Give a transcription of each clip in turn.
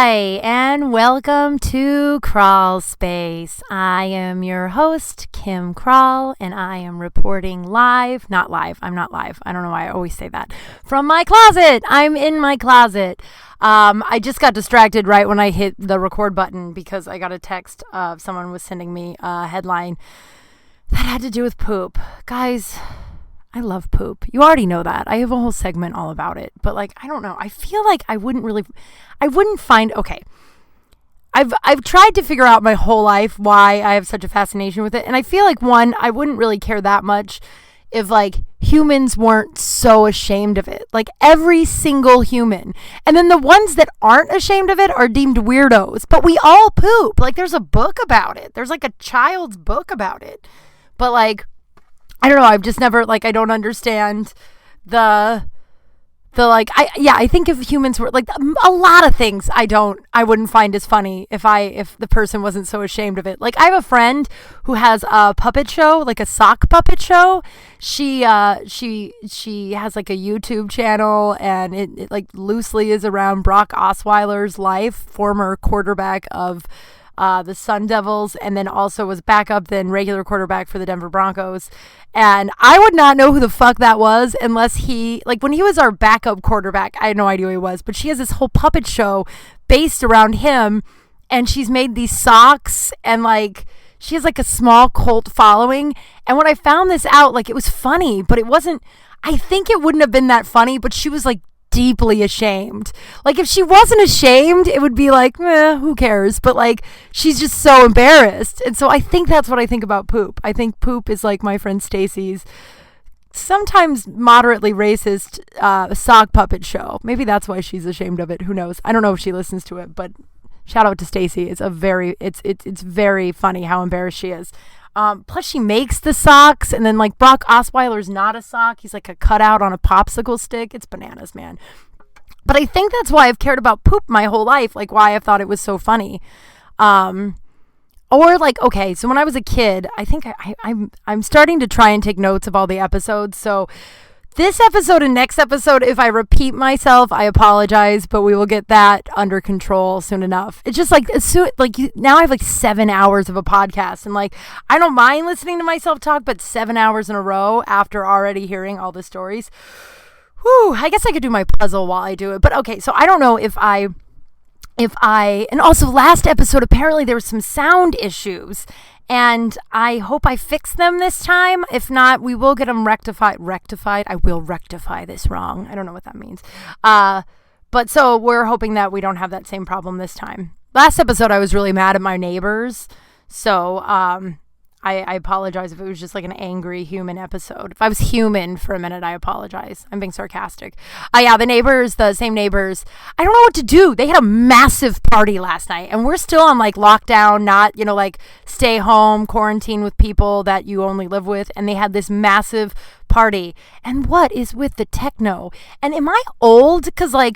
Hi, and welcome to Kral Space. I am your host, Kim Kral, and I am reporting live. Not live. I'm not live. I don't know why I always say that. From my closet. I'm in my closet. I just got distracted right when I hit the record button because I got a text of someone was sending me a headline that had to do with poop. Guys, I love poop. You already know that. I have a whole segment all about it. But I don't know. I feel like I wouldn't find, okay. I've tried to figure out my whole life why I have such a fascination with it. And I feel like, one, I wouldn't really care that much if humans weren't so ashamed of it. Every single human. And then the ones that aren't ashamed of it are deemed weirdos. But we all poop. There's a book about it. There's a child's book about it. But I don't know. I've just never, I don't understand I think if humans were, a lot of things I wouldn't find as funny if the person wasn't so ashamed of it. I have a friend who has a puppet show, a sock puppet show. She has a YouTube channel, and it loosely is around Brock Osweiler's life, former quarterback of the Sun Devils, and then also was backup, then regular quarterback for the Denver Broncos. And I would not know who the fuck that was unless he, when he was our backup quarterback, I had no idea who he was, but she has this whole puppet show based around him, and she's made these socks, and she has a small cult following. And when I found this out, it was funny, but it wasn't, I think it wouldn't have been that funny, but she was deeply ashamed. If she wasn't ashamed, it would be who cares? But she's just so embarrassed. And so I think that's what I think about poop. I think poop is my friend Stacy's sometimes moderately racist sock puppet show. Maybe that's why she's ashamed of it. Who knows? I don't know if she listens to it, but shout out to Stacy. It's very funny how embarrassed she is. Plus she makes the socks, and then Brock Osweiler's not a sock. He's a cutout on a popsicle stick. It's bananas, man. But I think that's why I've cared about poop my whole life. Why I thought it was so funny. Okay, so when I was a kid, I think I'm starting to try and take notes of all the episodes. So this episode and next episode, if I repeat myself, I apologize, but we will get that under control soon enough. It's just now I have 7 hours of a podcast, and I don't mind listening to myself talk, but 7 hours in a row after already hearing all the stories. Whew, I guess I could do my puzzle while I do it. But okay, so I don't know if I, and also last episode, apparently there were some sound issues. And I hope I fix them this time. If not, we will get them rectified. I will rectify this wrong. I don't know what that means. But so we're hoping that we don't have that same problem this time. Last episode, I was really mad at my neighbors. So I apologize if it was just an angry human episode. If I was human for a minute, I apologize. I'm being sarcastic. Yeah, the same neighbors. I don't know what to do. They had a massive party last night, and we're still on lockdown, not, stay home, quarantine with people that you only live with. And they had this massive party. And what is with the techno? And am I old? Because I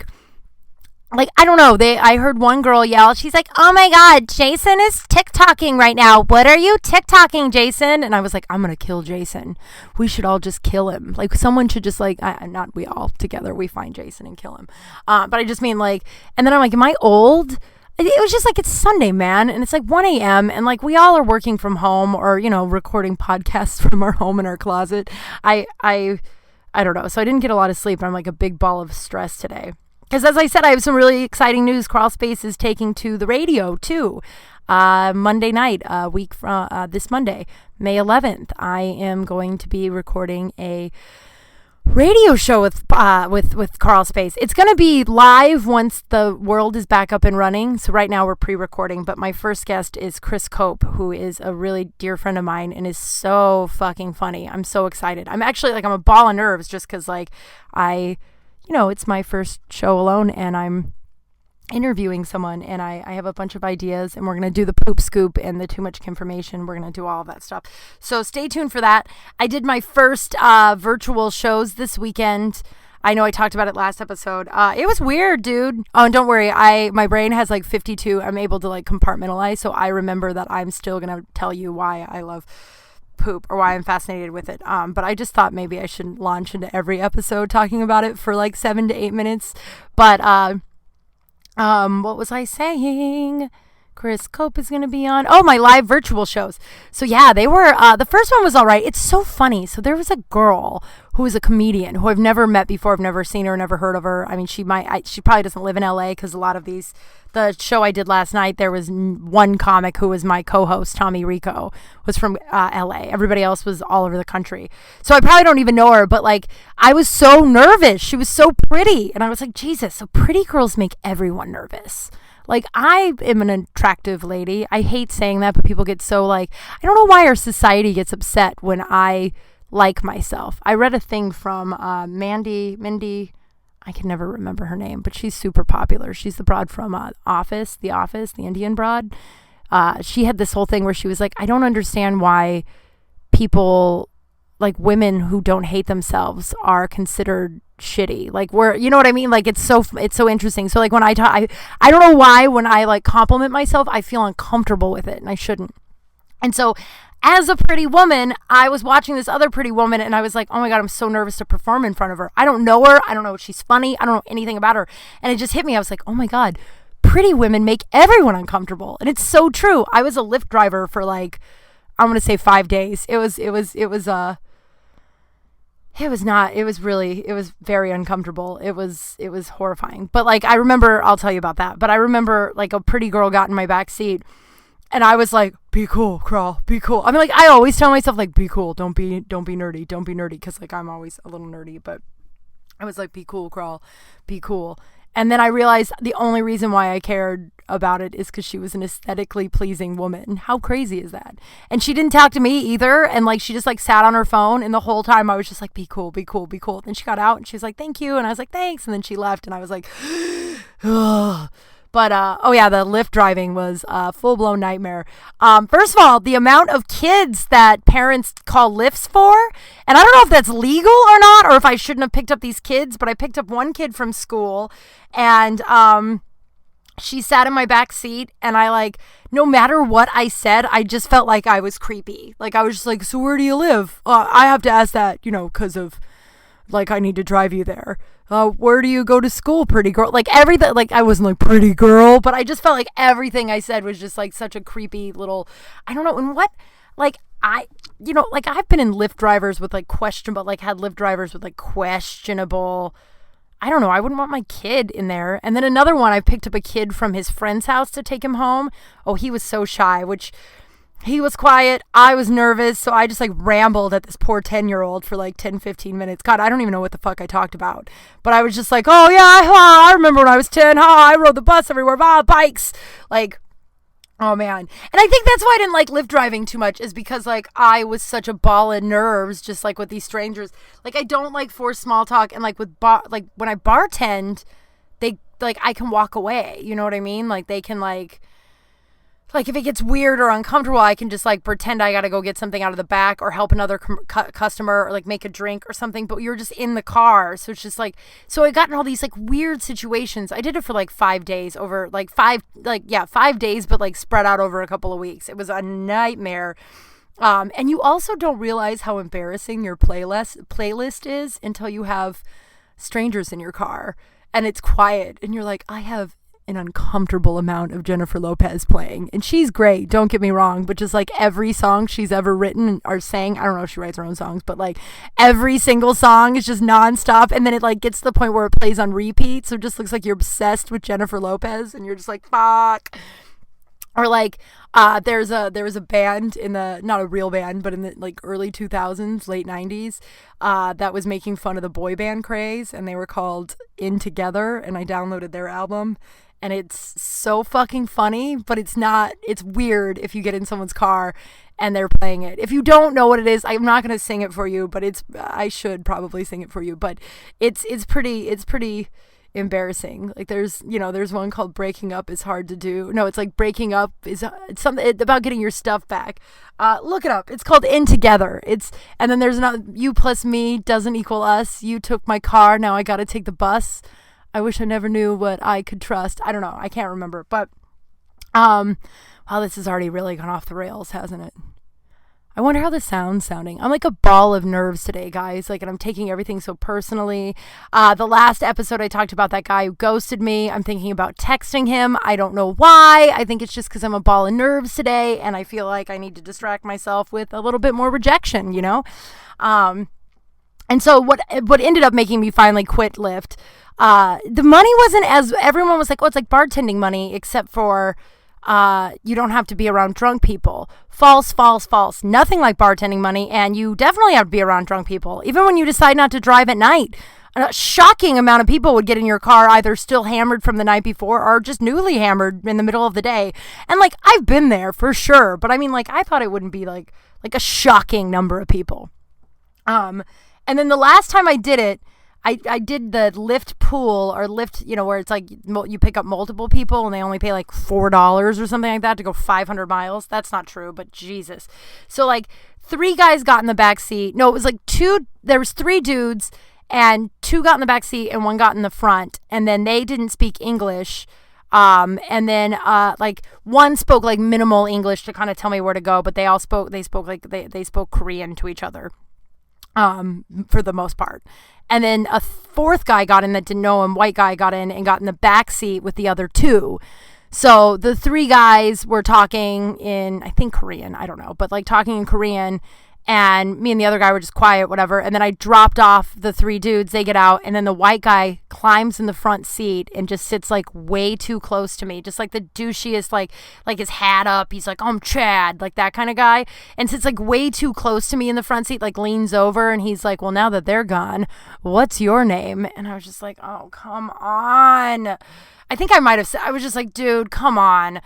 don't know. I heard one girl yell. She's like, "Oh my God, Jason is TikToking right now. What are you TikToking, Jason?" And I was like, I'm going to kill Jason. We should all just kill him. Someone should just not we all together, we find Jason and kill him. But I just mean and then I'm am I old? It was just it's Sunday, man. And it's 1 a.m. and we all are working from home or, recording podcasts from our home in our closet. I don't know. So I didn't get a lot of sleep. I'm a big ball of stress today. Because as I said, I have some really exciting news. Kral Space is taking to the radio, too. Monday night, a week from this Monday, May 11th, I am going to be recording a radio show with Kral Space. It's going to be live once the world is back up and running. So right now we're pre-recording. But my first guest is Chris Cope, who is a really dear friend of mine and is so fucking funny. I'm so excited. I'm actually I'm a ball of nerves just because it's my first show alone, and I'm interviewing someone, and I have a bunch of ideas, and we're going to do the poop scoop and the too much information. We're going to do all of that stuff. So stay tuned for that. I did my first virtual shows this weekend. I know I talked about it last episode. It was weird, dude. Oh, and don't worry. My brain has 52. I'm able to compartmentalize, so I remember that I'm still going to tell you why I love poop or why I'm fascinated with it. But I just thought maybe I shouldn't launch into every episode talking about it for 7 to 8 minutes. But What was I saying? Chris Cope is going to be on. Oh, my live virtual shows. So yeah, they were, the first one was all right. It's so funny. So there was a girl who is a comedian who I've never met before. I've never seen her, never heard of her. I mean, she probably doesn't live in LA because a lot of the show I did last night, there was one comic who was my co-host, Tommy Rico, was from LA. Everybody else was all over the country. So I probably don't even know her, but like, I was so nervous. She was so pretty. And I was like, Jesus, so pretty girls make everyone nervous. Like, I am an attractive lady. I hate saying that, but people get so like, I don't know why our society gets upset when I like myself. I read a thing from Mindy, I can never remember her name, but she's super popular. She's the broad from The Office, the Indian broad. She had this whole thing where she was like, I don't understand why people, like women who don't hate themselves, are considered shitty. Like, we're, you know what I mean? Like, it's so interesting. So like when I talk, I don't know why when I like compliment myself, I feel uncomfortable with it, and I shouldn't. And so as a pretty woman, I was watching this other pretty woman and I was like, oh my God, I'm so nervous to perform in front of her. I don't know her. I don't know if she's funny. I don't know anything about her. And it just hit me. I was like, oh my God, pretty women make everyone uncomfortable. And it's so true. I was a Lyft driver for like, I'm going to say 5 days. It was very uncomfortable. It was horrifying. But like, I remember, I'll tell you about that. But I remember like a pretty girl got in my back seat and I was like, be cool, Kral, be cool. I mean, like, I always tell myself like, be cool. Don't be nerdy. Cause like, I'm always a little nerdy, but I was like, be cool, Kral, be cool. And then I realized the only reason why I cared about it is because she was an aesthetically pleasing woman. How crazy is that? And she didn't talk to me either. And like, she just like sat on her phone. And the whole time I was just like, be cool, be cool, be cool. Then she got out and she was like, thank you. And I was like, thanks. And then she left and I was like, ugh. But, oh yeah, the Lyft driving was a full-blown nightmare. First of all, the amount of kids that parents call Lyfts for, and I don't know if that's legal or not, or if I shouldn't have picked up these kids, but I picked up one kid from school, and she sat in my back seat, and I like, no matter what I said, I just felt like I was creepy. Like, I was just like, so where do you live? I have to ask that, because of, like, I need to drive you there. Where do you go to school, pretty girl? Like, everything, like, I wasn't like, pretty girl, but I just felt like everything I said was just like such a creepy little, I don't know, and what, like, I've been in Lyft drivers with like questionable, like had Lyft drivers with like questionable, I don't know, I wouldn't want my kid in there. And then another one, I picked up a kid from his friend's house to take him home. Oh, he was so shy, which he was quiet. I was nervous. So I just like rambled at this poor 10-year-old for like 10, 15 minutes. God, I don't even know what the fuck I talked about. But I was just like, oh yeah, I remember when I was 10. I rode the bus everywhere. Bikes. Like, oh man. And I think that's why I didn't like Lyft driving too much, is because like I was such a ball of nerves just like with these strangers. Like, I don't like forced small talk. And like with like when I bartend, they like, I can walk away. You know what I mean? Like, they can like if it gets weird or uncomfortable, I can just like pretend I got to go get something out of the back or help another customer or like make a drink or something. But you're just in the car. So it's just like, so I got in all these like weird situations. I did it for like 5 days over like 5 days, but like spread out over a couple of weeks. It was a nightmare. And you also don't realize how embarrassing your playlist is until you have strangers in your car and it's quiet and you're like, I have an uncomfortable amount of Jennifer Lopez playing, and she's great, don't get me wrong, but just like every song she's ever written or sang, I don't know if she writes her own songs, but like every single song is just nonstop, and then it like gets to the point where it plays on repeat, so it just looks like you're obsessed with Jennifer Lopez and you're just like, fuck. Or like there was a band in the, not a real band, but in the like early 2000s, late 90s, that was making fun of the boy band craze, and they were called In Together, and I downloaded their album. And it's so fucking funny, but it's weird if you get in someone's car and they're playing it. If you don't know what it is, I'm not going to sing it for you, but I should probably sing it for you, but it's pretty embarrassing. Like there's one called Breaking Up is Hard to Do. No, it's like Breaking Up is it's something about getting your stuff back. Look it up. It's called In Together. And then there's another, You Plus Me Doesn't Equal Us. You took my car, now I got to take the bus. I wish I never knew what I could trust. I don't know. I can't remember. But, wow, this has already really gone off the rails, hasn't it? I wonder how the sound's sounding. I'm like a ball of nerves today, guys. Like, and I'm taking everything so personally. The last episode I talked about that guy who ghosted me. I'm thinking about texting him. I don't know why. I think it's just because I'm a ball of nerves today, and I feel like I need to distract myself with a little bit more rejection, you know? And so what ended up making me finally quit Lyft, the money wasn't as, everyone was like, oh, it's like bartending money, except for you don't have to be around drunk people. False, false, false. Nothing like bartending money, and you definitely have to be around drunk people. Even when you decide not to drive at night, a shocking amount of people would get in your car either still hammered from the night before or just newly hammered in the middle of the day. And like, I've been there for sure, but I mean, like, I thought it wouldn't be like a shocking number of people. And then the last time I did it, I did the Lyft pool, or Lyft, you know, where it's like you pick up multiple people and they only pay like $4 or something like that to go 500 miles. That's not true, but Jesus. So like 3 guys got in the back seat. No, it was like there was 3 dudes and 2 got in the back seat and 1 got in the front. And then they didn't speak English. And then, like 1 spoke like minimal English to kind of tell me where to go, but they spoke Korean to each other. For the most part. And then a 4th guy got in that didn't know him, white guy got in and got in the back seat with the other 2. So the 3 guys were talking in, I think Korean, I don't know, but like talking in Korean, and me and the other guy were just quiet, whatever. And then I dropped off the 3 dudes, they get out, and then the white guy climbs in the front seat and just sits like way too close to me, just like the douchiest, like his hat up, he's like, I'm Chad, like that kind of guy, and sits like way too close to me in the front seat, like leans over, and he's like, well, now that they're gone, what's your name? And I was just like, oh, come on. I think I might have said, I was just like, dude, come on.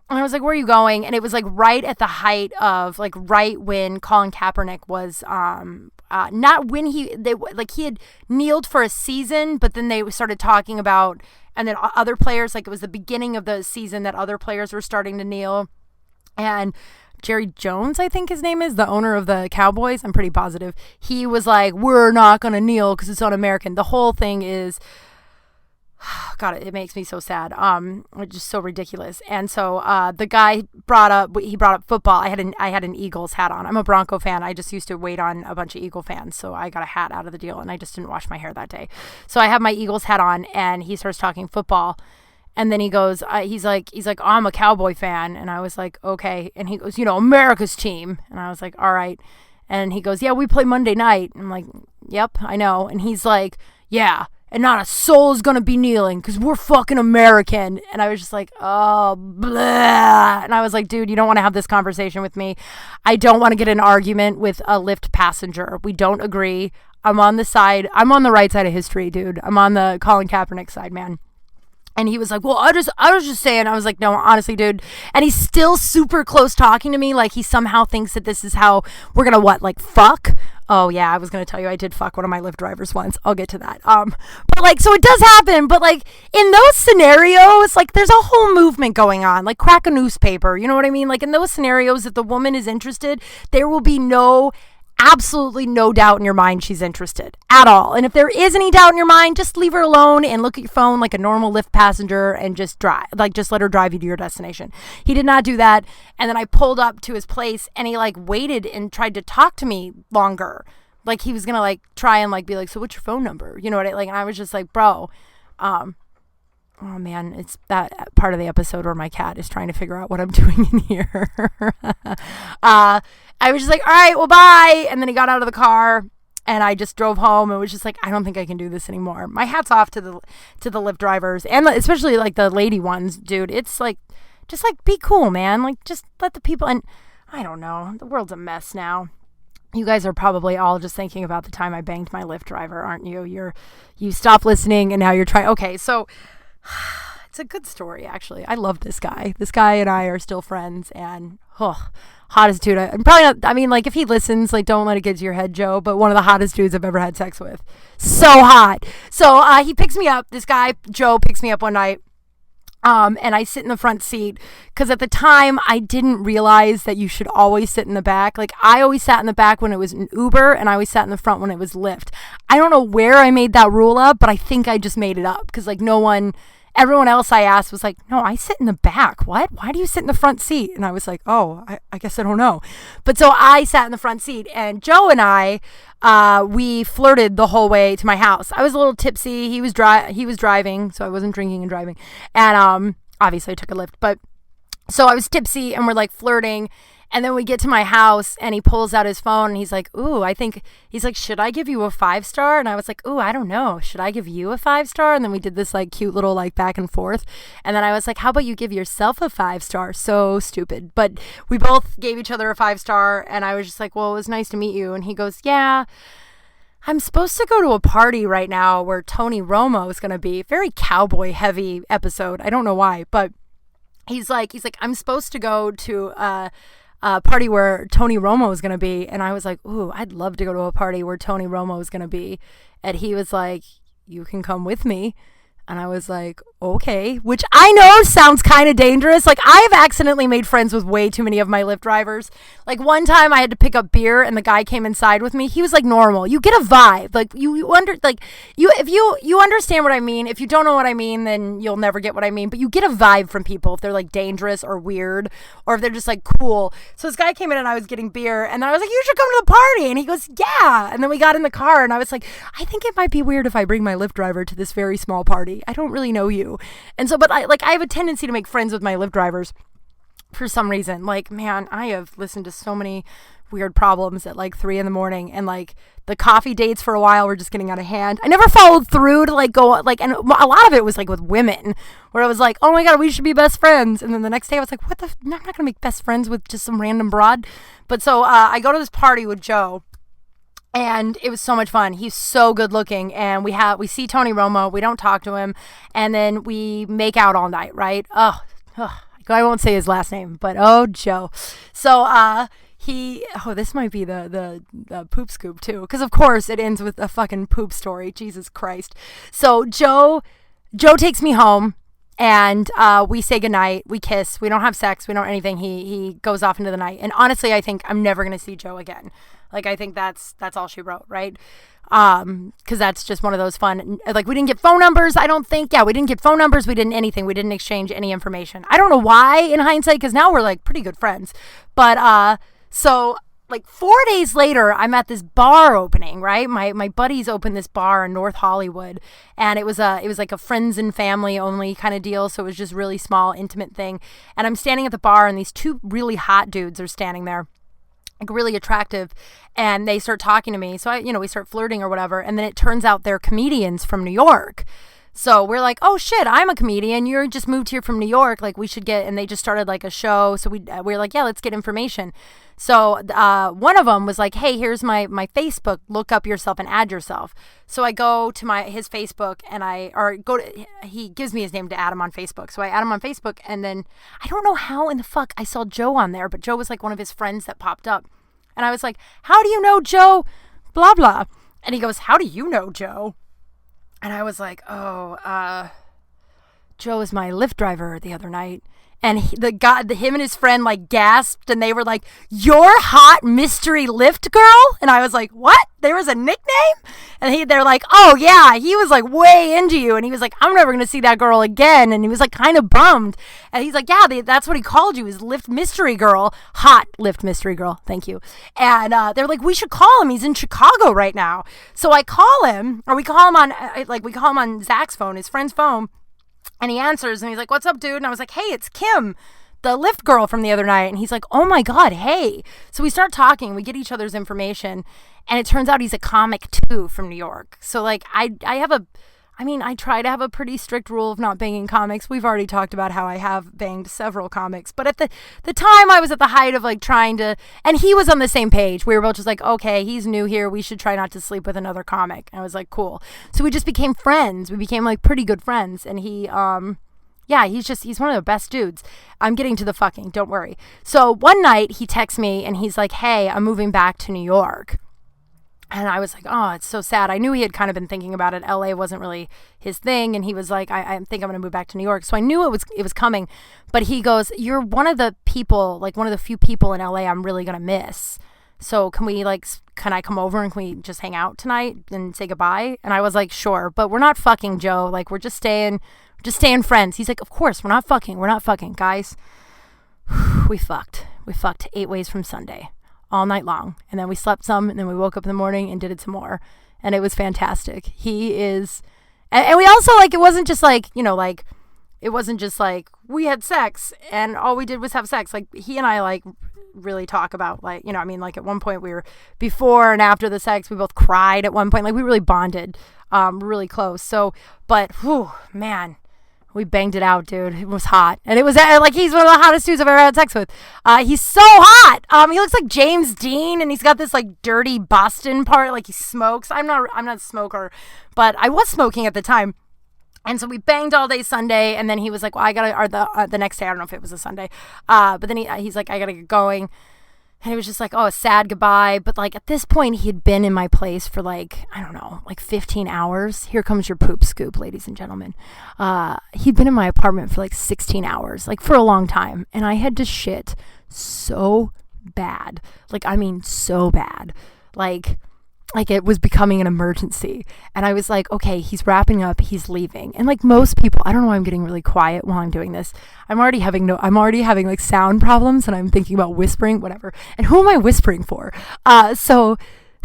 And I was like, where are you going? And it was like right at the height of, like, right when Colin Kaepernick was, not when he had kneeled for a season, but then they started talking about, and then other players, like it was the beginning of the season that other players were starting to kneel. And Jerry Jones, I think his name is, the owner of the Cowboys, I'm pretty positive, he was like, we're not going to kneel because it's un-American. The whole thing is, God, it makes me so sad. It's just so ridiculous. And so the guy brought up football. I had an Eagles hat on. I'm a Bronco fan. I just used to wait on a bunch of Eagle fans, so I got a hat out of the deal, and I just didn't wash my hair that day. So I have my Eagles hat on, and he starts talking football, and then he goes, he's like, oh, I'm a Cowboy fan, and I was like, okay, and he goes, you know, America's team, and I was like, all right, and he goes, yeah, we play Monday night. And I'm like, yep, I know, and he's like, yeah. And not a soul is going to be kneeling because we're fucking American. And I was just like, oh, blah. And I was like, dude, you don't want to have this conversation with me. I don't want to get in an argument with a Lyft passenger. We don't agree. I'm on the right side of history, dude. I'm on the Colin Kaepernick side, man. And he was like, well, I was just saying. I was like, no, honestly, dude. And he's still super close talking to me. Like he somehow thinks that this is how we're going to like fuck. Oh yeah, I was going to tell you I did fuck one of my Lyft drivers once. I'll get to that. But like, so it does happen. But like in those scenarios, like there's a whole movement going on. Like crack a newspaper. You know what I mean? Like in those scenarios, if the woman is interested, there will be absolutely no doubt in your mind she's interested at all. And if there is any doubt in your mind, just leave her alone and look at your phone like a normal Lyft passenger and just drive. Like just let her drive you to your destination. He did not do that. And then I pulled up to his place and he like waited and tried to talk to me longer. Like he was gonna like try and like be like, so what's your phone number? You know what I like? And I was just like, bro, oh man, it's that part of the episode where my cat is trying to figure out what I'm doing in here. I was just like, all right, well, bye. And then he got out of the car and I just drove home and was just like, I don't think I can do this anymore. My hat's off to the Lyft drivers and especially like the lady ones, dude. It's like, just like be cool, man. Like just let the people, and I don't know, the world's a mess now. You guys are probably all just thinking about the time I banged my Lyft driver, aren't you? You stopped listening and now you're trying. Okay, so it's a good story, actually. I love this guy. This guy and I are still friends, and hottest dude. I'm probably not, I mean, like, if he listens, like, don't let it get to your head, Joe, but one of the hottest dudes I've ever had sex with. So hot. So he picks me up. This guy, Joe, picks me up one night. And I sit in the front seat because at the time I didn't realize that you should always sit in the back. Like I always sat in the back when it was an Uber and I always sat in the front when it was Lyft. I don't know where I made that rule up, but I think I just made it up because like no one everyone else I asked was like, no, I sit in the back. What? Why do you sit in the front seat? And I was like, oh, I guess I don't know. But so I sat in the front seat, and Joe and I, we flirted the whole way to my house. I was a little tipsy. He was driving, so I wasn't drinking and driving. And obviously I took a Lyft, but so I was tipsy and we're like flirting. And then we get to my house and he pulls out his phone and he's like, ooh, he's like, should I give you a 5-star? And I was like, ooh, I don't know. Should I give you a 5-star? And then we did this like cute little like back and forth. And then I was like, how about you give yourself a 5-star? So stupid. But we both gave each other a 5-star. And I was just like, well, it was nice to meet you. And he goes, yeah, I'm supposed to go to a party right now where Tony Romo is going to be. Very cowboy heavy episode. I don't know why, but he's like, I'm supposed to go to, party where Tony Romo is going to be. And I was like, ooh, I'd love to go to a party where Tony Romo is going to be. And he was like, you can come with me. And I was like, okay, which I know sounds kind of dangerous. Like, I have accidentally made friends with way too many of my Lyft drivers. Like, one time I had to pick up beer and the guy came inside with me. He was like normal. You get a vibe. Like, if you understand what I mean. If you don't know what I mean, then you'll never get what I mean. But you get a vibe from people if they're like dangerous or weird or if they're just like cool. So this guy came in and I was getting beer and then I was like, you should come to the party. And he goes, yeah. And then we got in the car and I was like, I think it might be weird if I bring my Lyft driver to this very small party. I don't really know you. And so, but I have a tendency to make friends with my Lyft drivers for some reason. Like, man, I have listened to so many weird problems at like 3 a.m. and like the coffee dates for a while were just getting out of hand. I never followed through to like go like, and a lot of it was like with women where I was like, oh my God, we should be best friends. And then the next day I was like, I'm not going to make best friends with just some random broad. But so I go to this party with Joe. And it was so much fun. He's so good looking. And we see Tony Romo. We don't talk to him. And then we make out all night, right? I won't say his last name, but Joe. So this might be the poop scoop too. Because of course it ends with a fucking poop story. Jesus Christ. So Joe takes me home. And we say goodnight. We kiss. We don't have sex. We don't anything. He goes off into the night. And honestly, I think I'm never going to see Joe again. Like, I think that's all she wrote, right? Because that's just one of those fun, like, we didn't get phone numbers, I don't think. Yeah, we didn't get phone numbers. We didn't anything. We didn't exchange any information. I don't know why in hindsight, because now we're, like, pretty good friends. But, so, like, 4 days later, I'm at this bar opening, right? My buddies opened this bar in North Hollywood, and it was like a friends and family only kind of deal, so it was just really small, intimate thing. And I'm standing at the bar, and these 2 really hot dudes are standing there. Like really attractive, and they start talking to me. So we start flirting or whatever, and then it turns out they're comedians from New York. So we're like, oh shit, I'm a comedian. You're just moved here from New York. Like we should get, and they just started like a show. So we're like, yeah, let's get information. So one of them was like, hey, here's my Facebook. Look up yourself and add yourself. So I go to his Facebook he gives me his name to add him on Facebook. So I add him on Facebook, and then I don't know how in the fuck I saw Joe on there, but Joe was like one of his friends that popped up. And I was like, how do you know Joe? Blah, blah. And he goes, how do you know Joe? And I was like, Joe was my Lyft driver the other night. And him and his friend like gasped, and they were like, "You're hot mystery Lyft girl?" And I was like, "What? There was a nickname?" And they're like, "Oh yeah, he was like way into you." And he was like, "I'm never gonna see that girl again." And he was like kind of bummed. And he's like, "Yeah, that's what he called you, is Lyft mystery girl, hot Lyft mystery girl." Thank you. And they're like, "We should call him. He's in Chicago right now." So I call him, or we call him on Zach's phone, his friend's phone. And he answers, and he's like, "What's up, dude?" And I was like, "Hey, it's Kim, the Lyft girl from the other night." And he's like, "Oh my God, hey." So we start talking, we get each other's information, and it turns out he's a comic too from New York. So like, I try to have a pretty strict rule of not banging comics. We've already talked about how I have banged several comics, but at the time I was at the height of like trying to, and he was on the same page. We were both just like, okay, he's new here. We should try not to sleep with another comic. And I was like, cool. So we just became friends. We became like pretty good friends. And he's one of the best dudes. I'm getting to the fucking, don't worry. So one night he texts me and he's like, "Hey, I'm moving back to New York." And I was like, oh, it's so sad. I knew he had kind of been thinking about it. LA wasn't really his thing. And he was like, I think I'm going to move back to New York. So I knew it was coming. But he goes, "You're one of the people, like one of the few people in LA I'm really going to miss. So can I come over and can we just hang out tonight and say goodbye?" And I was like, sure. But we're not fucking, Joe. Like, we're just staying Just staying friends. He's like, of course, we're not fucking. Guys, we fucked 8 ways from Sunday all night long. And then we slept some, and then we woke up in the morning and did it some more. And it was fantastic. He is, and we also, like, it wasn't just like, it wasn't just like we had sex and all we did was have sex. Like, he and I, like, really talk about, like, like at one point we were, before and after the sex, we both cried at one point. Like, we really bonded, really close. So, but, whew, man, we banged it out, dude. It was hot. And it was, like, he's one of the hottest dudes I've ever had sex with. He's so hot. He looks like James Dean, and he's got this, like, dirty Boston part. Like, he smokes. I'm not a smoker, but I was smoking at the time. And so we banged all day Sunday, and then he was like, well, I gotta, or the next day, I don't know if it was a Sunday, but then he's like, I gotta get going. And it was just like, oh, a sad goodbye. But, like, at this point, he had been in my place for, like, I don't know, like 15 hours. Here comes your poop scoop, ladies and gentlemen. He'd been in my apartment for, like, 16 hours, like, for a long time. And I had to shit so bad. Like, I mean, so bad. Like it was becoming an emergency. And I was like, okay, he's wrapping up, he's leaving. And like most people, I don't know why I'm getting really quiet while I'm doing this. I'm already having like sound problems, and I'm thinking about whispering, whatever. And who am I whispering for? So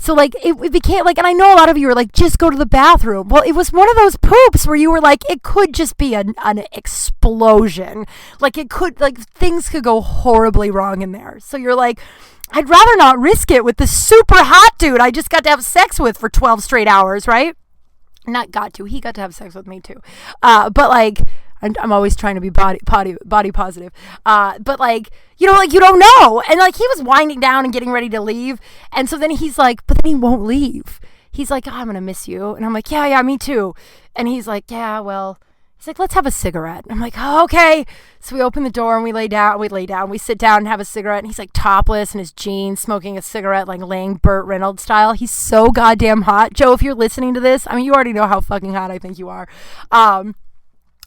like it became like, and I know a lot of you are like, just go to the bathroom. Well, it was one of those poops where you were like, it could just be an explosion. Like it could, like things could go horribly wrong in there. So you're like, I'd rather not risk it with the super hot dude I just got to have sex with for 12 straight hours, right? He got to have sex with me too. But like, I'm always trying to be body positive. But like, like you don't know. And like he was winding down and getting ready to leave. And so then he's like, but then he won't leave. He's like, oh, I'm going to miss you. And I'm like, yeah, me too. And he's like, yeah, well, he's like, let's have a cigarette. And I'm like, oh, okay. So we open the door and we sit down and have a cigarette. And he's like topless in his jeans, smoking a cigarette, like laying Burt Reynolds style. He's so goddamn hot. Joe, if you're listening to this, I mean, you already know how fucking hot I think you are.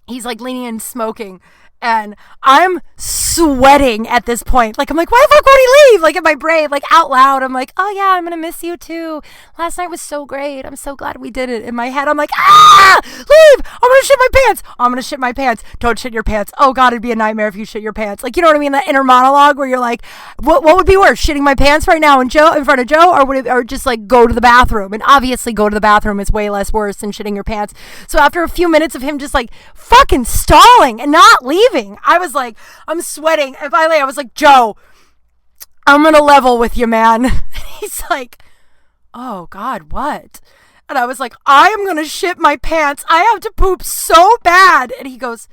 He's like leaning in smoking. And I'm sweating at this point. Like, I'm like, why the fuck won't he leave? Like, in my brain, like, out loud, I'm like, oh, yeah, I'm going to miss you, too. Last night was so great. I'm so glad we did it. In my head, I'm like, leave. I'm going to shit my pants. I'm going to shit my pants. Don't shit your pants. Oh, God, it'd be a nightmare if you shit your pants. Like, you know what I mean? That inner monologue where you're like, what would be worse, shitting my pants right now in front of Joe, or just, like, go to the bathroom? And obviously, go to the bathroom is way less worse than shitting your pants. So after a few minutes of him just, like, fucking stalling and not leaving, I was like, I'm sweating. And finally, I was like, Joe, I'm going to level with you, man. He's like, oh, God, what? And I was like, I am going to shit my pants. I have to poop so bad. And he goes,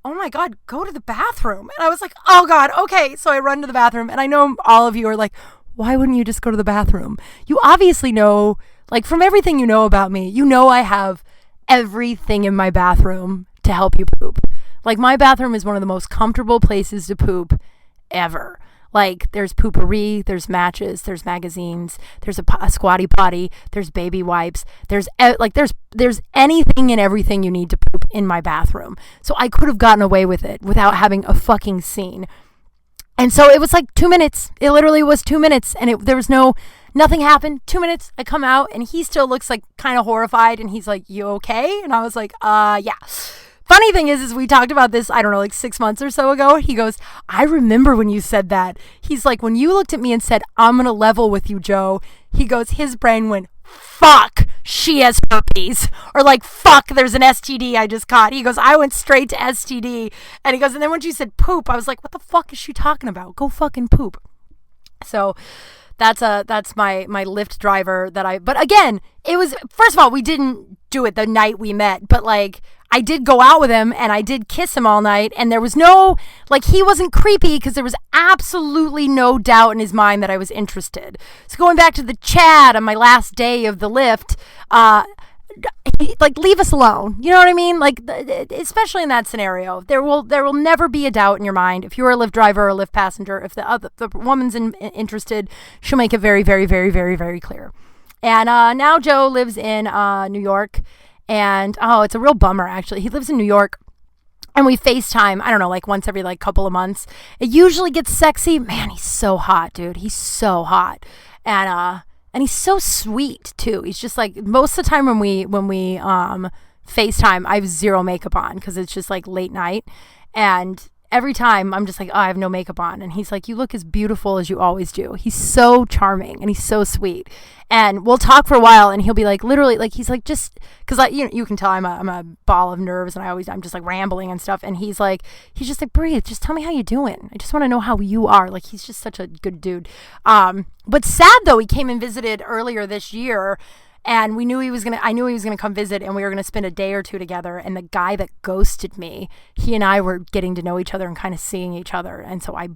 oh, my God, go to the bathroom. And I was like, oh, God, okay. So I run to the bathroom. And I know all of you are like, why wouldn't you just go to the bathroom? You obviously know, like, from everything you know about me, you know I have everything in my bathroom to help you poop. Like, my bathroom is one of the most comfortable places to poop ever. Like, there's poopery, there's matches, there's magazines, there's a squatty potty, there's baby wipes, there's anything and everything you need to poop in my bathroom. So I could have gotten away with it without having a fucking scene. And so it was like 2 minutes. It literally was 2 minutes, and there was nothing happened. 2 minutes, I come out, and he still looks like kind of horrified, and he's like, you okay? And I was like, yeah. Funny thing is we talked about this, I don't know, like 6 months or so ago. He goes, I remember when you said that. He's like, when you looked at me and said, I'm going to level with you, Joe. He goes, his brain went, fuck, she has herpes. Or like, fuck, there's an STD I just caught. He goes, I went straight to STD. And he goes, and then when you said poop, I was like, what the fuck is she talking about? Go fucking poop. So that's my Lyft driver but again, it was, first of all, we didn't do it the night we met, but like, I did go out with him and I did kiss him all night, and there was no, like, he wasn't creepy because there was absolutely no doubt in his mind that I was interested. So going back to the chat on my last day of the Lyft, like, leave us alone. You know what I mean? Like, especially in that scenario, there will never be a doubt in your mind. If you're a Lyft driver or a Lyft passenger, if the woman's interested, she'll make it very, very, very, very, very clear. And now Joe lives in New York. And, it's a real bummer, actually. He lives in New York, and we FaceTime, I don't know, like once every like couple of months. It usually gets sexy. Man, he's so hot, dude. He's so hot. And he's so sweet, too. He's just like, most of the time when we FaceTime, I have zero makeup on because it's just like late night. And every time I'm just like, oh, I have no makeup on. And he's like, you look as beautiful as you always do. He's so charming and he's so sweet. And we'll talk for a while and he'll be like, literally, like, he's like, just because you can tell I'm a ball of nerves and I'm just like rambling and stuff. And he's just like, breathe, just tell me how you doing. I just want to know how you are. Like, he's just such a good dude. But sad though, he came and visited earlier this year. And I knew he was gonna come visit and we were gonna spend a day or two together. And the guy that ghosted me, he and I were getting to know each other and kind of seeing each other. And so I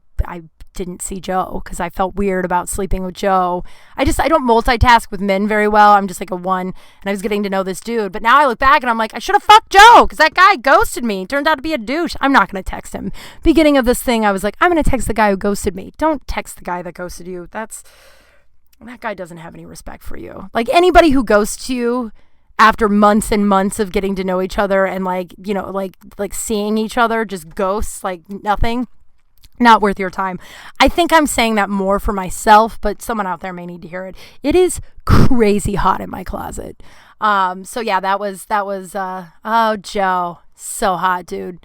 didn't see Joe because I felt weird about sleeping with Joe. I don't multitask with men very well. I'm just like a one, and I was getting to know this dude. But now I look back and I'm like, I should have fucked Joe because that guy ghosted me. Turned out to be a douche. I'm not gonna text him. Beginning of this thing, I was like, I'm gonna text the guy who ghosted me. Don't text the guy that ghosted you. That guy doesn't have any respect for you. Like, anybody who ghosts you after months and months of getting to know each other and like seeing each other, just ghosts like nothing, not worth your time. I think I'm saying that more for myself, but someone out there may need to hear it. It is crazy hot in my closet. So yeah, that was oh, Joe, so hot, dude.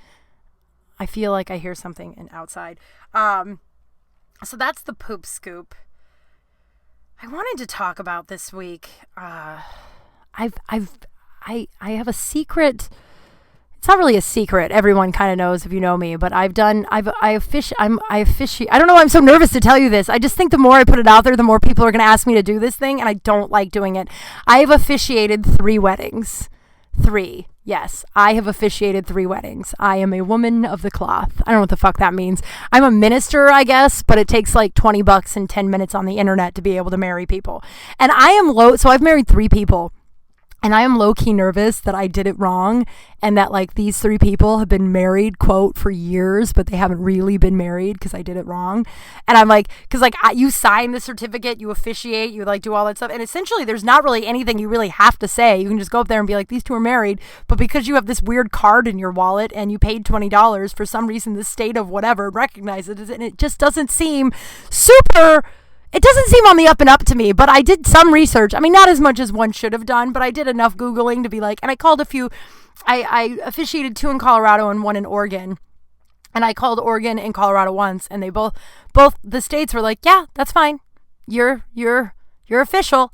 I feel like I hear something outside. So that's the poop scoop. I wanted to talk about this week. I have a secret. It's not really a secret. Everyone kind of knows if you know me, but I officiate. I don't know why I'm so nervous to tell you this. I just think the more I put it out there, the more people are going to ask me to do this thing, and I don't like doing it. I have officiated 3 weddings. 3. Yes, I have officiated 3 weddings. I am a woman of the cloth. I don't know what the fuck that means. I'm a minister, I guess, but it takes like $20 and 10 minutes on the internet to be able to marry people. And I am so I've married 3 people. And I am low-key nervous that I did it wrong and that, like, these 3 people have been married, quote, for years, but they haven't really been married because I did it wrong. And I'm like, because, like, you sign the certificate, you officiate, you, like, do all that stuff. And essentially, there's not really anything you really have to say. You can just go up there and be like, these 2 are married. But because you have this weird card in your wallet and you paid $20, for some reason, the state of whatever recognizes it. And it just doesn't seem super... It doesn't seem on the up and up to me, but I did some research. I mean, not as much as one should have done, but I did enough Googling to be like, and I called a few, I officiated 2 in Colorado and 1 in Oregon. And I called Oregon and Colorado once, and they both the states were like, yeah, that's fine. You're official.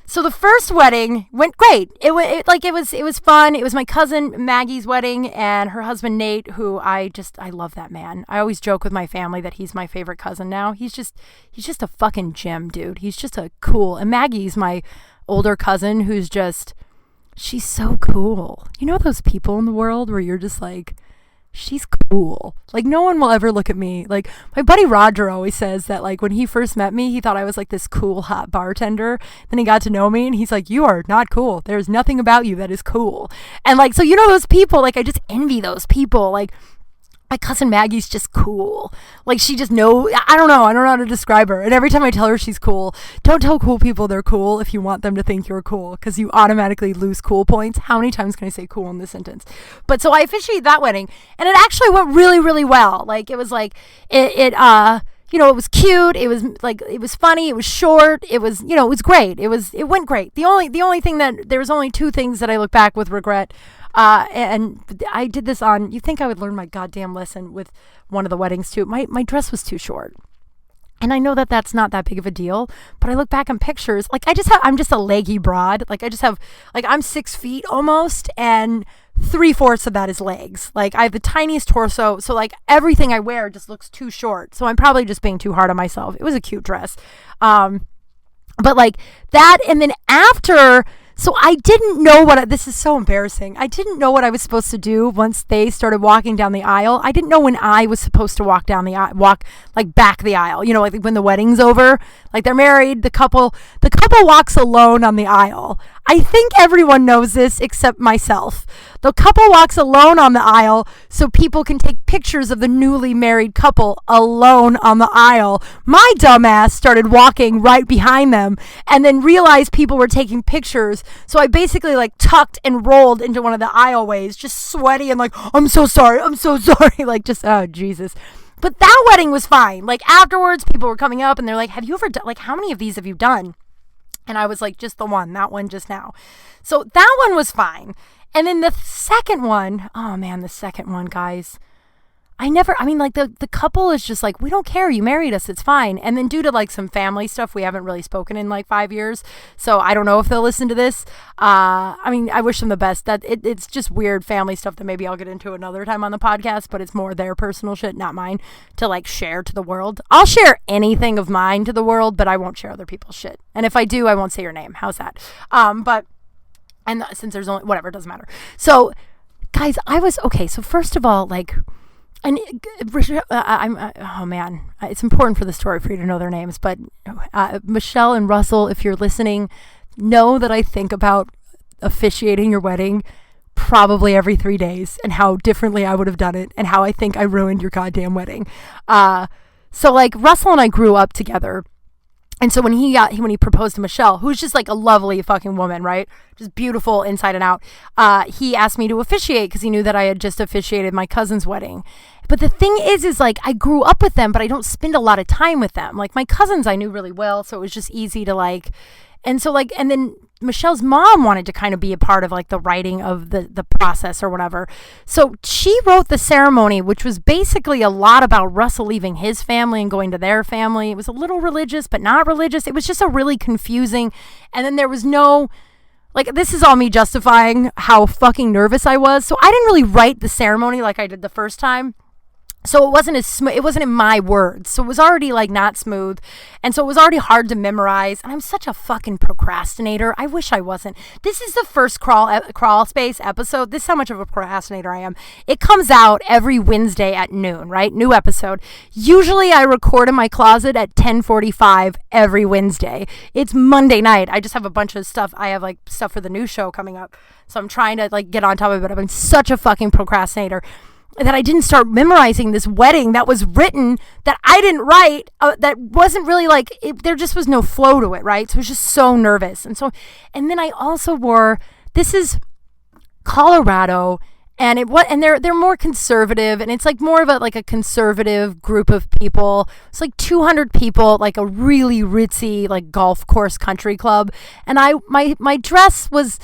So the first wedding went great. It was fun. It was my cousin Maggie's wedding and her husband Nate, who I love that man. I always joke with my family that he's my favorite cousin now. He's just a fucking gem, dude. He's just a cool. And Maggie's my older cousin who's she's so cool. You know those people in the world where you're just like, she's cool. Like, no one will ever look at me. Like, my buddy Roger always says that, like, when he first met me, he thought I was like this cool, hot bartender. Then he got to know me and he's like, you are not cool. There's nothing about you that is cool. And, like, so, you know, those people, like, I just envy those people. Like, my cousin Maggie's just cool. Like, she just I don't know how to describe her. And every time I tell her she's cool, don't tell cool people they're cool if you want them to think you're cool, because you automatically lose cool points. How many times can I say cool in this sentence? But so I officiated that wedding, and it actually went really, really well. Like, it was like, it was cute. It was like, it was funny. It was short. It was, it was great. It went great. The only thing there was only 2 things that I look back with regret. And I did this on, you think I would learn my goddamn lesson with one of the weddings too. My dress was too short. And I know that that's not that big of a deal, but I look back on pictures, like I'm just a leggy broad. Like, I'm 6 feet almost, and 3/4 of that is legs. Like, I have the tiniest torso. So, like, everything I wear just looks too short. So I'm probably just being too hard on myself. It was a cute dress. But like that. And then after, so I didn't know this is so embarrassing. I didn't know what I was supposed to do once they started walking down the aisle. I didn't know when I was supposed to walk back the aisle. You know, like when the wedding's over, like they're married, the couple walks alone on the aisle. I think everyone knows this except myself. The couple walks alone on the aisle so people can take pictures of the newly married couple alone on the aisle. My dumbass started walking right behind them and then realized people were taking pictures. So I basically like tucked and rolled into one of the aisleways, just sweaty and like, I'm so sorry. Like, just, oh, Jesus. But that wedding was fine. Like, afterwards, people were coming up and they're like, have you ever done, like, how many of these have you done? And I was like, just the one, that one just now. So that one was fine. And then the second one, oh man, the second one, guys. The couple is just like, we don't care. You married us. It's fine. And then due to like some family stuff, we haven't really spoken in like 5 years. So I don't know if they'll listen to this. I wish them the best. It's just weird family stuff that maybe I'll get into another time on the podcast, but it's more their personal shit, not mine, to like share to the world. I'll share anything of mine to the world, but I won't share other people's shit. And if I do, I won't say your name. How's that? Since there's only, whatever, it doesn't matter. So guys, so first of all, like, and oh man, it's important for the story for you to know their names. But Michelle and Russell, if you're listening, know that I think about officiating your wedding probably every 3 days and how differently I would have done it and how I think I ruined your goddamn wedding. So like Russell and I grew up together. And so when he proposed to Michelle, who's just like a lovely fucking woman, right? Just beautiful inside and out. He asked me to officiate because he knew that I had just officiated my cousin's wedding. But the thing is like I grew up with them, but I don't spend a lot of time with them. Like my cousins I knew really well, so it was just easy to like. And so like, and then Michelle's mom wanted to kind of be a part of like the writing of the process or whatever. So she wrote the ceremony, which was basically a lot about Russell leaving his family and going to their family. It was a little religious, but not religious. It was just a really confusing. And then there was no, like, this is all me justifying how fucking nervous I was. So I didn't really write the ceremony like I did the first time. So it wasn't as smooth. It wasn't in my words. So it was already like not smooth. And so it was already hard to memorize. And I'm such a fucking procrastinator. I wish I wasn't. This is the first Crawl Space episode. This is how much of a procrastinator I am. It comes out every Wednesday at noon, right? New episode. Usually I record in my closet at 10:45 every Wednesday. It's Monday night. I just have a bunch of stuff. I have like stuff for the new show coming up. So I'm trying to like get on top of it. I've been such a fucking procrastinator that I didn't start memorizing this wedding that was written that I didn't write, that wasn't really like, there just was no flow to it, right? So I was just so nervous. And then I also this is Colorado, and they're more conservative, and it's like more of a conservative group of people. It's like 200 people, like a really ritzy like golf course country club. And my dress was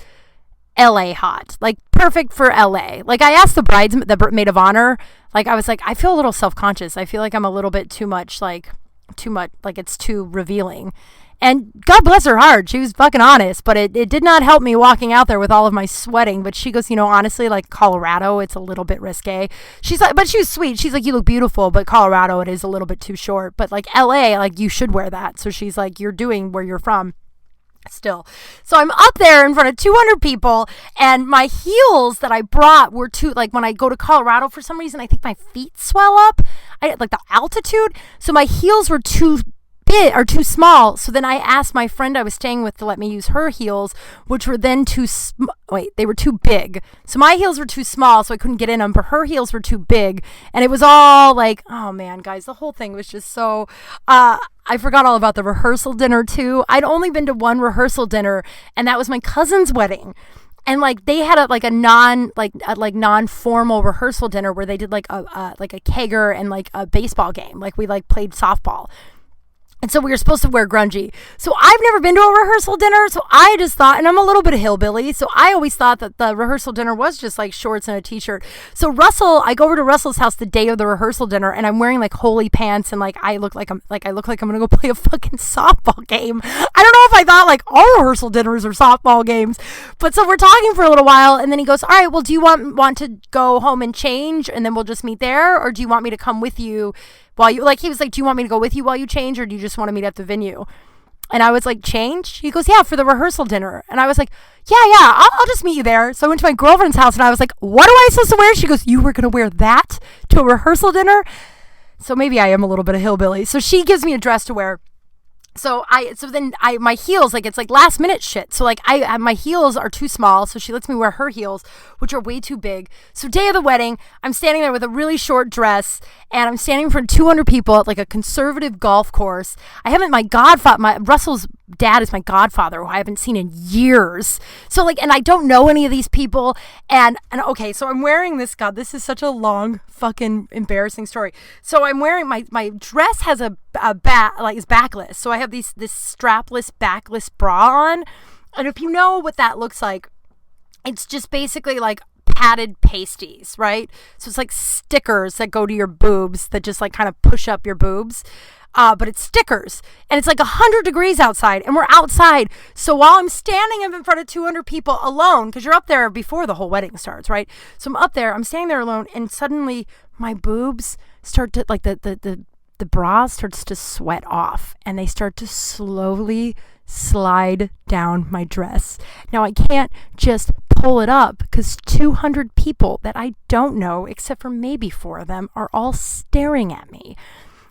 LA hot, like perfect for LA. Like I asked the maid of honor, like I was like, I feel a little self-conscious. I feel like I'm a little bit too much, like it's too revealing. And God bless her heart, she was fucking honest, but it did not help me walking out there with all of my sweating. But she goes, honestly, like Colorado, it's a little bit risque. She's like, but she was sweet. She's like, you look beautiful, but Colorado, it is a little bit too short. But like LA, like you should wear that. So she's like, you're doing where you're from. Still. So I'm up there in front of 200 people, and my heels that I brought were too, like when I go to Colorado, for some reason, I think my feet swell up. Like the altitude. So my heels were too big or too small. So then I asked my friend I was staying with to let me use her heels, which were then they were too big. So my heels were too small, so I couldn't get in them, but her heels were too big. And it was all like, oh man, guys, the whole thing was just so, I forgot all about the rehearsal dinner too. I'd only been to one rehearsal dinner, and that was my cousin's wedding. And like they had a non-formal rehearsal dinner where they did like a kegger and like a baseball game. Like we like played softball. And so we were supposed to wear grungy. So I've never been to a rehearsal dinner. So I just thought, and I'm a little bit of hillbilly, so I always thought that the rehearsal dinner was just like shorts and a t-shirt. So I go over to Russell's house the day of the rehearsal dinner, and I'm wearing like holy pants, and like I look like I'm gonna go play a fucking softball game. I don't know if I thought like all rehearsal dinners are softball games, but so we're talking for a little while, and then he goes, all right, well, do you want to go home and change, and then we'll just meet there, or do you want me to come with you? He was like, do you want me to go with you while you change, or do you just want to meet at the venue? And I was like, change? He goes, yeah, for the rehearsal dinner. And I was like, yeah, I'll just meet you there. So I went to my girlfriend's house, and I was like, what am I supposed to wear? She goes, you were going to wear that to a rehearsal dinner? So maybe I am a little bit of hillbilly. So she gives me a dress to wear. My heels, like it's like last minute shit. So like my heels are too small. So she lets me wear her heels, which are way too big. So day of the wedding, I'm standing there with a really short dress, and I'm standing in front of 200 people at like a conservative golf course. Russell's dad is my godfather, who I haven't seen in years. So like, and I don't know any of these people. And okay, so I'm wearing this, God, this is such a long fucking embarrassing story. So I'm wearing my dress has is backless. So I have this strapless backless bra on. And if you know what that looks like, It's just basically like padded pasties, right? So it's like stickers that go to your boobs that just like kind of push up your boobs. But it's stickers, and it's like 100 degrees outside, and we're outside. So while I'm standing up in front of 200 people alone, because you're up there before the whole wedding starts, right? So I'm up there, I'm standing there alone, and suddenly my boobs start to, like, the bra starts to sweat off, and they start to slowly slide down my dress. Now I can't just pull it up because 200 people that I don't know, except for maybe 4 of them, are all staring at me.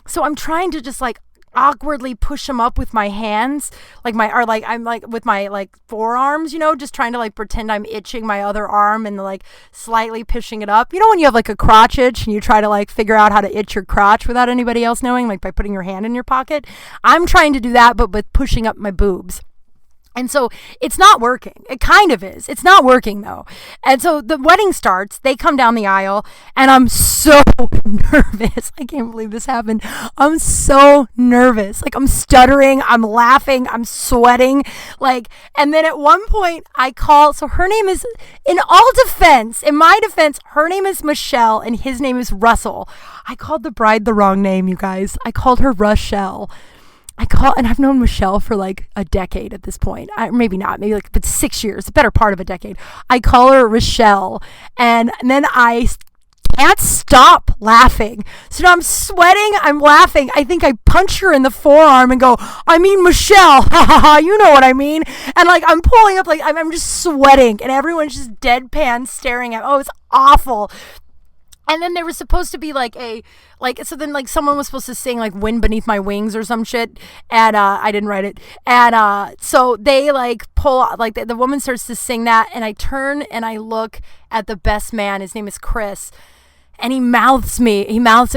So I'm trying to just like awkwardly push them up with my hands, I'm like with my like forearms, just trying to like pretend I'm itching my other arm and like slightly pushing it up. You know when you have like a crotch itch and you try to like figure out how to itch your crotch without anybody else knowing, like by putting your hand in your pocket? I'm trying to do that, but with pushing up my boobs. And so it's not working. It kind of is. It's not working though. And so the wedding starts, they come down the aisle, and I'm so nervous. I can't believe this happened. I'm so nervous. Like I'm stuttering, I'm laughing, I'm sweating. And then at one point I call, so her name is, in my defense, her name is Michelle and his name is Russell. I called the bride the wrong name, you guys. I called her Rochelle. And I've known Michelle for like a decade at this point. Maybe not, maybe like, but 6 years, the better part of a decade. I call her Rochelle, and then I can't stop laughing. So now I'm sweating, I'm laughing. I think I punch her in the forearm and go, I mean Michelle, ha ha ha, you know what I mean. And like I'm pulling up, like I'm just sweating, and everyone's just deadpan staring at me. Oh, it's awful. And then there was supposed to be so then someone was supposed to sing like Wind Beneath My Wings or some shit. And I didn't write it. And so they pull, the woman starts to sing that. And I turn and I look at the best man. His name is Chris. And he mouths at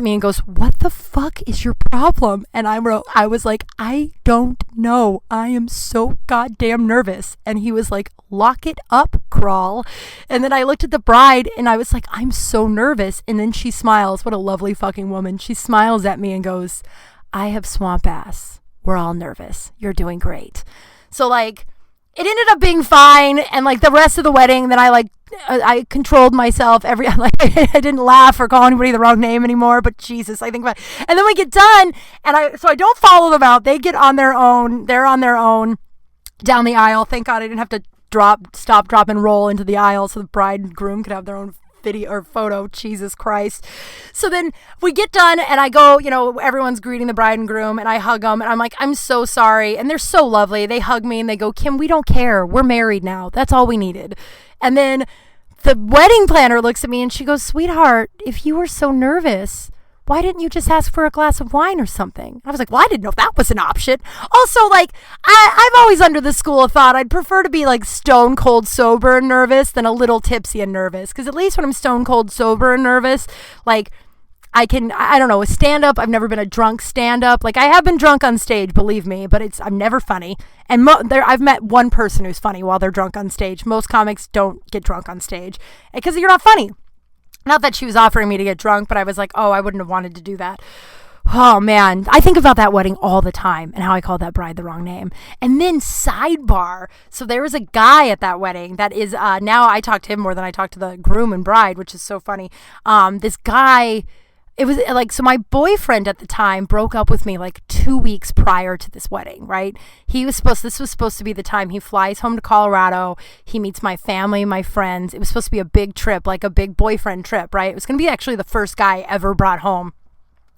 me and goes, what the fuck is your problem? And I was like, I don't know. I am so goddamn nervous. And he was like, lock it up, Kral. And then I looked at the bride and I was like, I'm so nervous. And then she smiles. What a lovely fucking woman. She smiles at me and goes, I have swamp ass. We're all nervous. You're doing great. So it ended up being fine. And the rest of the wedding, then I controlled myself. I didn't laugh or call anybody the wrong name anymore, but Jesus, I think about it. And then we get done, and I don't follow them out. They get on their own. They're on their own down the aisle. Thank God I didn't have to stop, drop, and roll into the aisle so the bride and groom could have their own video or photo. Jesus Christ. So then we get done, and I go, everyone's greeting the bride and groom, and I hug them, and I'm like, I'm so sorry. And they're so lovely. They hug me and they go, Kim, we don't care. We're married now. That's all we needed. And then the wedding planner looks at me and she goes, sweetheart, if you were so nervous, why didn't you just ask for a glass of wine or something? I was like, well, I didn't know if that was an option. Also, I'm always under the school of thought I'd prefer to be stone cold sober and nervous than a little tipsy and nervous. Because at least when I'm stone cold sober and nervous, I don't know, a stand-up. I've never been a drunk stand-up. I have been drunk on stage, believe me, but I'm never funny. And I've met one person who's funny while they're drunk on stage. Most comics don't get drunk on stage because you're not funny. Not that she was offering me to get drunk, but I was like, oh, I wouldn't have wanted to do that. Oh, man. I think about that wedding all the time and how I called that bride the wrong name. And then sidebar. So there was a guy at that wedding that is, now I talk to him more than I talk to the groom and bride, which is so funny. This guy... It was so my boyfriend at the time broke up with me 2 weeks prior to this wedding, right? This was supposed to be the time he flies home to Colorado. He meets my family, my friends. It was supposed to be a big trip, a big boyfriend trip, right? It was going to be actually the first guy ever brought home.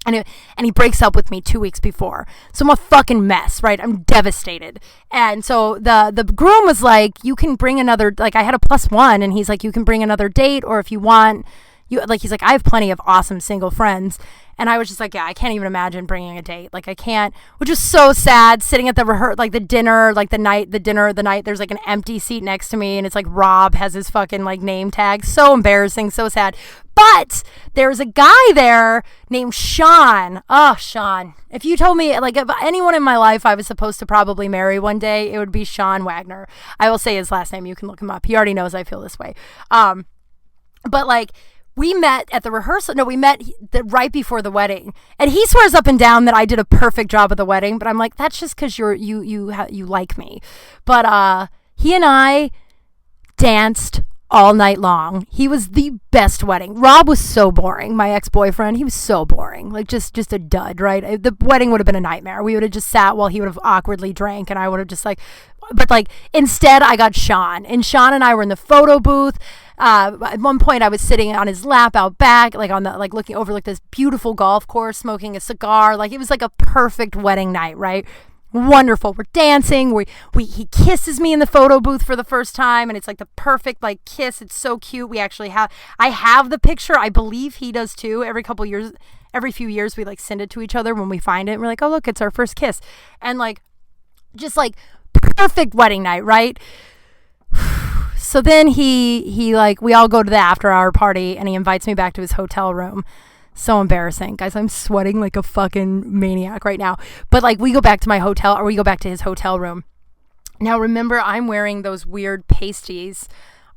And he breaks up with me 2 weeks before. So I'm a fucking mess, right? I'm devastated. And so the groom was like, you can bring another, I had a +1, and he's like, you can bring another date, or if you want... he's like, I have plenty of awesome single friends. And I was just like, yeah, I can't even imagine bringing a date. I can't, which was so sad, sitting at the the dinner, the night, there's an empty seat next to me. And it's Rob has his fucking name tag. So embarrassing, so sad. But there's a guy there named Sean. Oh, Sean. If you told me, if anyone in my life I was supposed to probably marry one day, it would be Sean Wagner. I will say his last name. You can look him up. He already knows I feel this way. But we met at the rehearsal. No, we met right before the wedding, and he swears up and down that I did a perfect job at the wedding. But I'm like, that's just because you like me. But he and I danced all night long. He was the best wedding. Rob was so boring. My ex-boyfriend, he was so boring. Like just a dud, right? The wedding would have been a nightmare. We would have just sat while he would have awkwardly drank, and I would have just like, but like instead I got Sean, and Sean and I were in the photo booth. At one point I was sitting on his lap out back, like on the, like looking over like this beautiful golf course, smoking a cigar. Like it was like a perfect wedding night, right? Wonderful. We're dancing. He kisses me in the photo booth for the first time, and it's like the perfect like kiss. It's so cute. I have the picture. I believe he does too. Every few years we like send it to each other when we find it. And we're like, oh look, it's our first kiss. And like just like perfect wedding night, right? So then he like, we all go to the after hour party, and he invites me back to his hotel room. So embarrassing. Guys, I'm sweating like a fucking maniac right now. But like we go back to his hotel room. Now remember, I'm wearing those weird pasties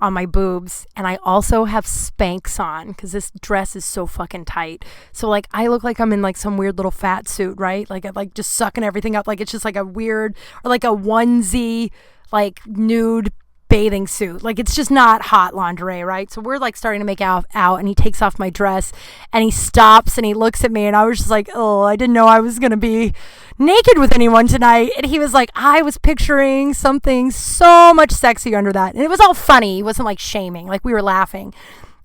on my boobs, and I also have Spanx on because this dress is so fucking tight. So like I look like I'm in like some weird little fat suit, right? Like I'm like just sucking everything up. Like it's just like a weird, or like a onesie, like nude bathing suit. Like it's just not hot lingerie, right? So we're like starting to make out, and he takes off my dress, and he stops and he looks at me, and I was just like, oh, I didn't know I was gonna be naked with anyone tonight. And he was like, I was picturing something so much sexier under that. And it was all funny. He wasn't like shaming, like we were laughing.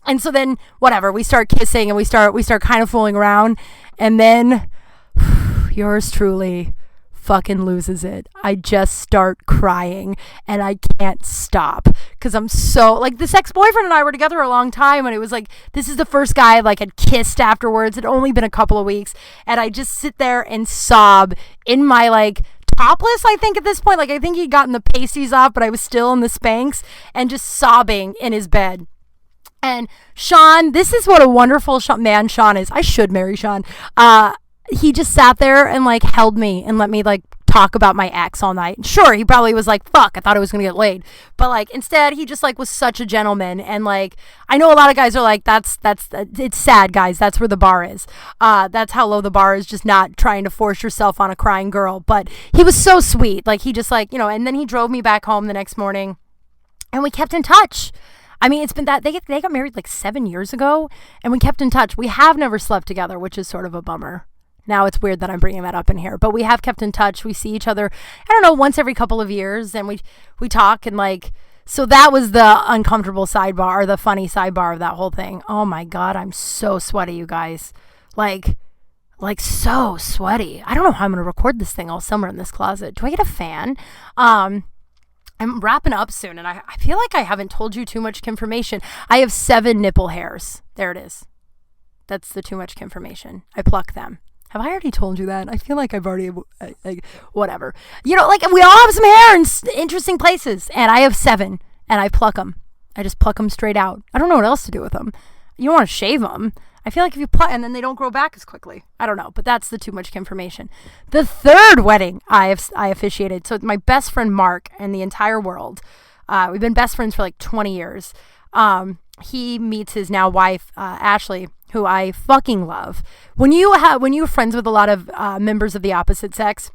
And so then whatever, we start kissing, and we start kind of fooling around, and then yours truly fucking loses it. I just start crying, and I can't stop because I'm so like, this ex-boyfriend and I were together a long time, and it was like, this is the first guy I like had kissed afterwards. It'd only been a couple of weeks, and I just sit there and sob in my like topless, I think at this point. Like I think he'd gotten the pasties off, but I was still in the Spanx, and just sobbing in his bed. And Sean, this is what a wonderful man Sean is. I should marry Sean. He just sat there and like held me and let me like talk about my ex all night. Sure, he probably was like, fuck, I thought I was gonna get laid. But like instead he just like was such a gentleman. And like I know a lot of guys are like, that's it's sad, guys, that's where the bar is. That's how low the bar is, just not trying to force yourself on a crying girl. But he was so sweet. Like he just like, you know, and then he drove me back home the next morning, and we kept in touch. I mean, it's been that they got married like 7 years ago, and we kept in touch. We have never slept together, which is sort of a bummer. Now it's weird that I'm bringing that up in here, but we have kept in touch. We see each other, I don't know, once every couple of years, and we talk, and like, so that was the uncomfortable sidebar, or the funny sidebar of that whole thing. Oh my God, I'm so sweaty, you guys. Like so sweaty. I don't know how I'm going to record this thing all summer in this closet. Do I get a fan? I'm wrapping up soon, and I feel like I haven't told you too much information. I have 7 nipple hairs. There it is. That's the too much information. I pluck them. Have I already told you that? I feel like I've already, like, whatever. You know, like, we all have some hair in interesting places, and I have 7, and I pluck them. I just pluck them straight out. I don't know what else to do with them. You don't want to shave them. I feel like if you pluck, and then they don't grow back as quickly. I don't know, but that's the too much information. The 3rd wedding I officiated. So my best friend Mark in the entire world. We've been best friends for like 20 years. He meets his now wife, Ashley, who I fucking love. When you're friends with a lot of members of the opposite sex,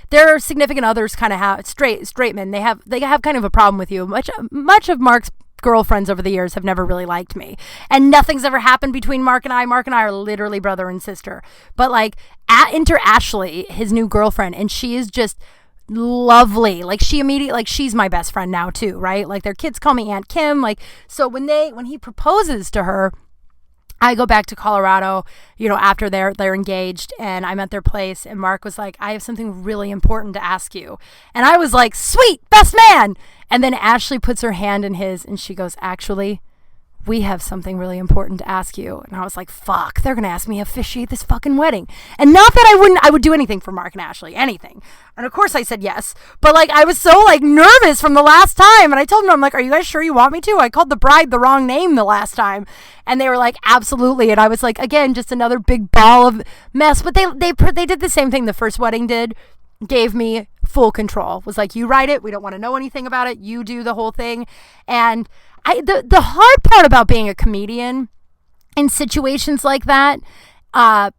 their significant others kind of have straight men. They have kind of a problem with you. Much of Mark's girlfriends over the years have never really liked me, and nothing's ever happened between Mark and I. Mark and I are literally brother and sister. But like, enter Ashley, his new girlfriend, and she is just lovely. Like she's my best friend now too, right? Like their kids call me Aunt Kim. Like, so when he proposes to her, I go back to Colorado, you know, after they're engaged, and I'm at their place, and Mark was like, I have something really important to ask you. And I was like, sweet, best man. And then Ashley puts her hand in his, and she goes, actually, we have something really important to ask you. And I was like, fuck, they're going to ask me to officiate this fucking wedding. And not that I would do anything for Mark and Ashley, anything. And of course I said yes. But like, I was so like nervous from the last time. And I told them, I'm like, are you guys sure you want me to? I called the bride the wrong name the last time. And they were like, absolutely. And I was like, again, just another big ball of mess. But they did the same thing the first wedding did. Gave me full control. Was like, you write it. We don't want to know anything about it. You do the whole thing. And the hard part about being a comedian in situations like that,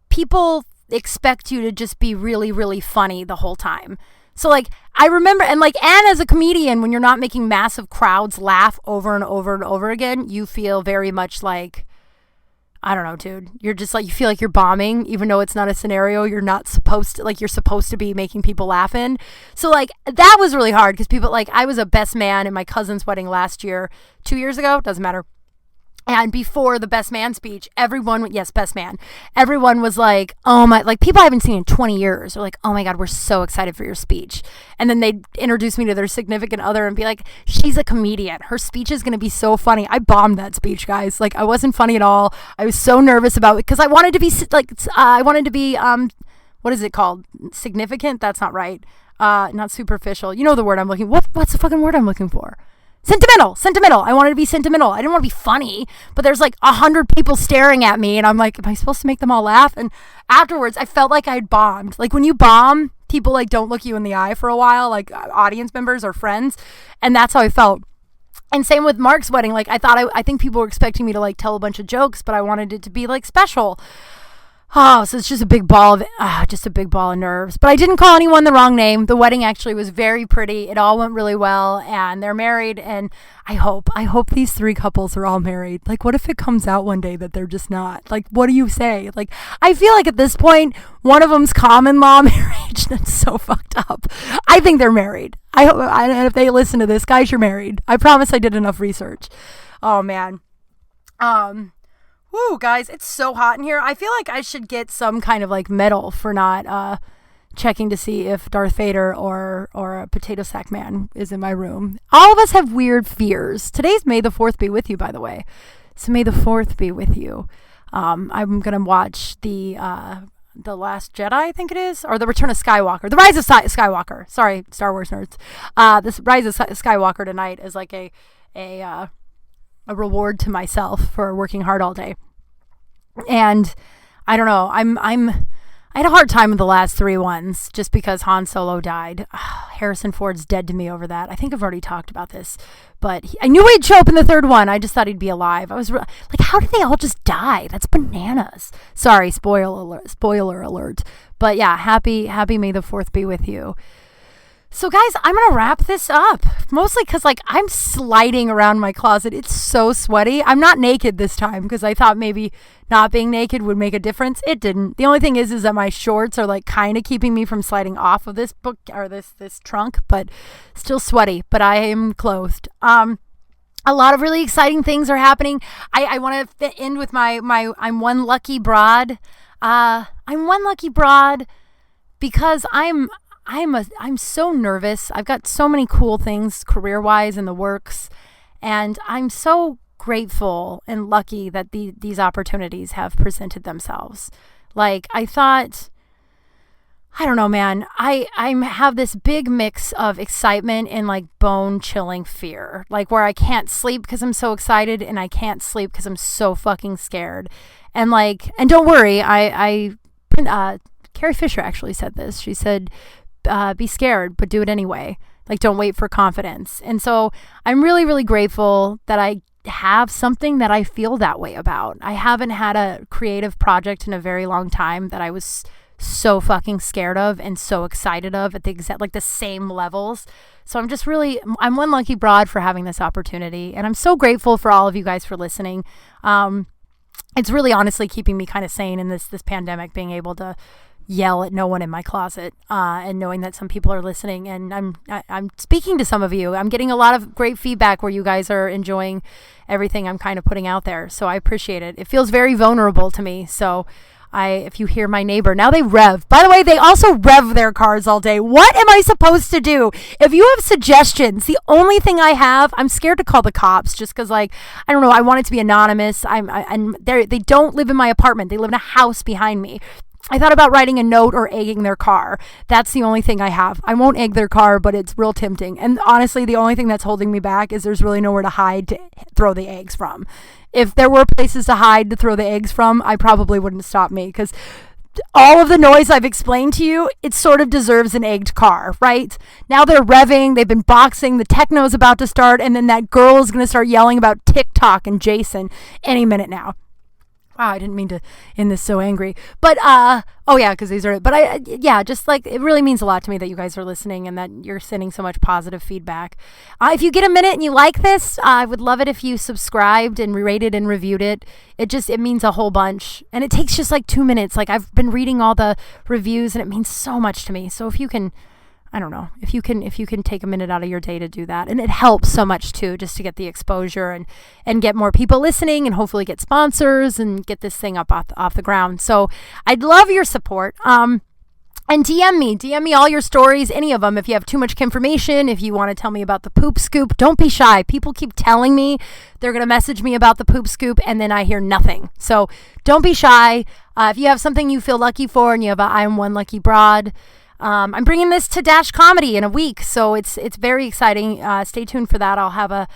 people expect you to just be really, really funny the whole time. So like I remember, and as a comedian, when you're not making massive crowds laugh over and over and over again, you feel very much like, I don't know, dude. You're just like, you feel like you're bombing, even though it's not a scenario you're not supposed to, like, you're supposed to be making people laugh in. So like that was really hard because people, like, I was a best man in my cousin's wedding last year, 2 years ago, doesn't matter. And before the best man speech, best man, everyone was like, oh my, like people I haven't seen in 20 years are like, oh my God, we're so excited for your speech. And then they'd introduce me to their significant other and be like, she's a comedian. Her speech is going to be so funny. I bombed that speech, guys. Like I wasn't funny at all. I was so nervous about it because I wanted to be what is it called? Significant? That's not right. Not superficial. You know the word I'm looking for. What's the fucking word I'm looking for? Sentimental. I wanted to be sentimental. I didn't want to be funny, but there's like 100 people staring at me and I'm like, am I supposed to make them all laugh? And afterwards I felt like I'd bombed. Like when you bomb, people like don't look you in the eye for a while, like audience members or friends. And that's how I felt. And same with Mark's wedding. Like I think people were expecting me to like tell a bunch of jokes, but I wanted it to be like special. Oh, so it's just a big ball of nerves. But I didn't call anyone the wrong name. The wedding actually was very pretty. It all went really well, and they're married. And I hope these 3 couples are all married. Like, what if it comes out one day that they're just not? Like, what do you say? Like, I feel like at this point, one of them's common law marriage. That's so fucked up. I think they're married. I hope, and if they listen to this, guys, you're married. I promise I did enough research. Oh man. Woo, guys, it's so hot in here. I feel like I should get some kind of like medal for not checking to see if Darth Vader or a potato sack man is in my room. All of us have weird fears. Today's May the 4th be with you, by the way. So May the 4th be with you. I'm going to watch the Last Jedi, I think it is, or the Return of Skywalker. The Rise of Skywalker. Sorry, Star Wars nerds. This Rise of Skywalker tonight is like a reward to myself for working hard all day. And I don't know, I had a hard time with the last 3 ones just because Han Solo died. Harrison Ford's dead to me over that. I think I've already talked about this, but I knew he'd show up in the 3rd one. I just thought he'd be alive. I was like, how did they all just die? That's bananas. Sorry, spoiler alert. But yeah, happy May the 4th be with you. So guys, I'm going to wrap this up, mostly because like I'm sliding around my closet. It's so sweaty. I'm not naked this time because I thought maybe not being naked would make a difference. It didn't. The only thing is that my shorts are like kind of keeping me from sliding off of this book or this trunk, but still sweaty, but I am clothed. A lot of really exciting things are happening. I want to end with my I'm one lucky broad. I'm one lucky broad because I'm so nervous. I've got so many cool things career-wise in the works, and I'm so grateful and lucky that these opportunities have presented themselves. Like I thought, I don't know, man. I have this big mix of excitement and like bone-chilling fear, like where I can't sleep because I'm so excited, and I can't sleep because I'm so fucking scared. And don't worry, Carrie Fisher actually said this. She said, be scared, but do it anyway. Like, don't wait for confidence. And so I'm really, really grateful that I have something that I feel that way about. I haven't had a creative project in a very long time that I was so fucking scared of and so excited of at the same levels. So I'm one lucky broad for having this opportunity. And I'm so grateful for all of you guys for listening. It's really honestly keeping me kind of sane in this pandemic, being able to yell at no one in my closet, and knowing that some people are listening, and I'm speaking to some of you. I'm getting a lot of great feedback where you guys are enjoying everything I'm kind of putting out there. So I appreciate it. It feels very vulnerable to me. So if you hear my neighbor, now they rev. By the way, they also rev their cars all day. What am I supposed to do? If you have suggestions, the only thing I have, I'm scared to call the cops just because, like, I don't know, I want it to be anonymous. And they don't live in my apartment. They live in a house behind me. I thought about writing a note or egging their car. That's the only thing I have. I won't egg their car, but it's real tempting. And honestly, the only thing that's holding me back is there's really nowhere to hide to throw the eggs from. If there were places to hide to throw the eggs from, I probably wouldn't stop me, because all of the noise I've explained to you, it sort of deserves an egged car, right? Now they're revving, they've been boxing, the techno's about to start, and then that girl is going to start yelling about TikTok and Jason any minute now. Wow, I didn't mean to end this so angry. But, oh yeah, because these are, but yeah, just like, it really means a lot to me that you guys are listening and that you're sending so much positive feedback. If you get a minute and you like this, I would love it if you subscribed and rated and reviewed it. It means a whole bunch. And it takes just like 2 minutes. Like, I've been reading all the reviews and it means so much to me. So if you can, I don't know, if you can take a minute out of your day to do that. And it helps so much too, just to get the exposure and get more people listening and hopefully get sponsors and get this thing up off the ground. So I'd love your support. And DM me all your stories, any of them. If you have too much information, if you want to tell me about the poop scoop, don't be shy. People keep telling me they're going to message me about the poop scoop and then I hear nothing. So don't be shy. If you have something you feel lucky for and you have a I'm one lucky broad, I'm bringing this to Dash Comedy in a week, so it's very exciting. Stay tuned for that. I'll have a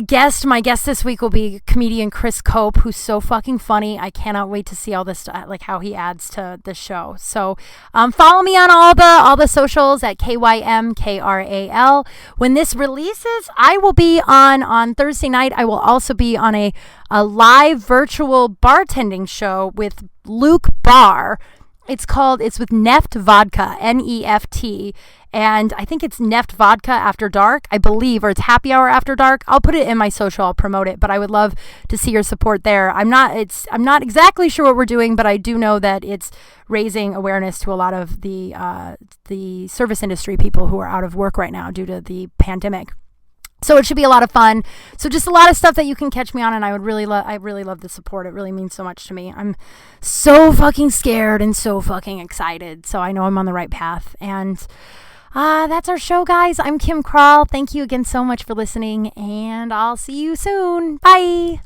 guest. My guest this week will be comedian Chris Cope, who's so fucking funny. I cannot wait to see all this, like how he adds to the show. So follow me on all the socials at KYMKRAL. When this releases, I will be on Thursday night. I will also be on a live virtual bartending show with Luke Barr. It's with Neft Vodka, Neft, and I think it's Neft Vodka After Dark, I believe, or it's Happy Hour After Dark. I'll put it in my social, I'll promote it, but I would love to see your support there. I'm not exactly sure what we're doing, but I do know that it's raising awareness to a lot of the service industry people who are out of work right now due to the pandemic. So it should be a lot of fun. So just a lot of stuff that you can catch me on, and I really love the support. It really means so much to me. I'm so fucking scared and so fucking excited. So I know I'm on the right path. And that's our show, guys. I'm Kim Kral. Thank you again so much for listening, and I'll see you soon. Bye.